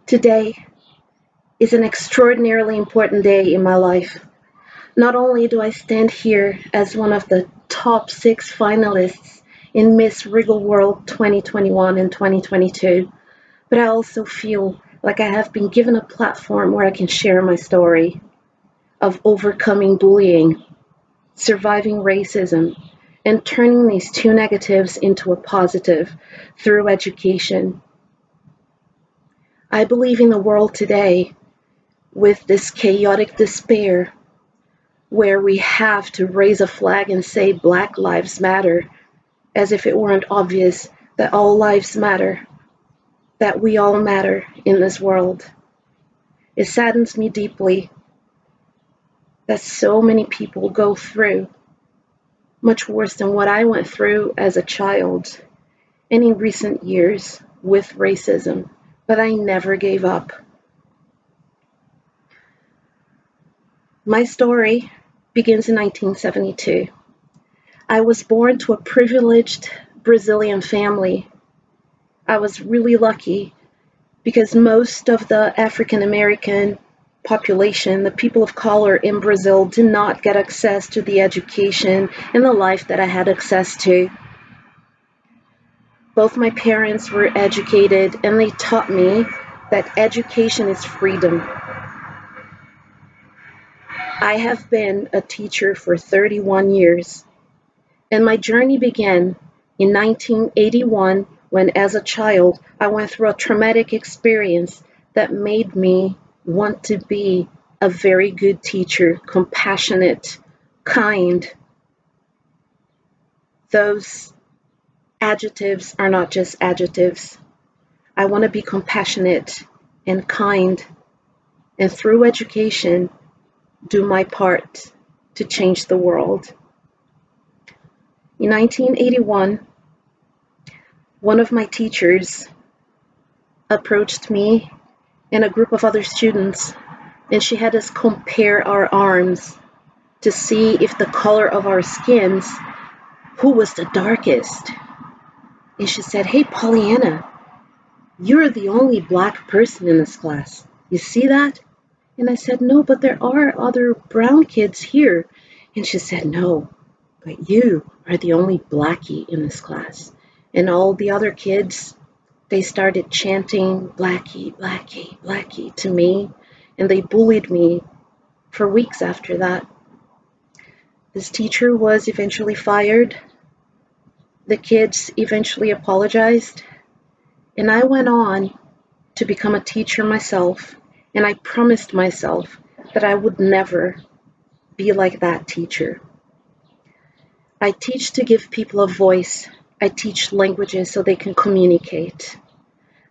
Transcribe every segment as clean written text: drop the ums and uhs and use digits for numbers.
Today is an extraordinarily important day in my life. Not only do I stand here as one of the top 6 finalists in Miss Regal World 2021 and 2022, but I also feel like I have been given a platform where I can share my story of overcoming bullying, surviving racism, and turning these two negatives into a positive through education. I believe in the world today with this chaotic despair where we have to raise a flag and say Black Lives Matter as if it weren't obvious that all lives matter, that we all matter in this world. It saddens me deeply that so many people go through much worse than what I went through as a child and in recent years with racism, but I never gave up. My story begins in 1972. I was born to a privileged Brazilian family. I was really lucky because most of the African American population, the people of color in Brazil, did not get access to the education and the life that I had access to. Both my parents were educated and they taught me that education is freedom. I have been a teacher for 31 years, and my journey began in 1981 when, as a child, I went through a traumatic experience that made me want to be a very good teacher, compassionate, kind. Those adjectives are not just adjectives. I want to be compassionate and kind, and through education, do my part to change the world. In 1981, one of my teachers approached me and a group of other students, and she had us compare our arms to see if the color of our skins, who was the darkest. And she said, "Hey, Pollyanna, you're the only Black person in this class. You see that?" And I said, "No, but there are other brown kids here." And she said, "No, but you are the only Blackie in this class." And all the other kids, they started chanting "Blackie, Blackie, Blackie" to me, and they bullied me for weeks after that. This teacher was eventually fired. The kids eventually apologized, and I went on to become a teacher myself, and I promised myself that I would never be like that teacher. I teach to give people a voice. I teach languages so they can communicate.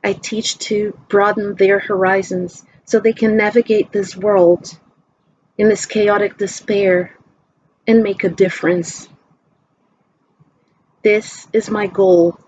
I teach to broaden their horizons so they can navigate this world in this chaotic despair and make a difference. This is my goal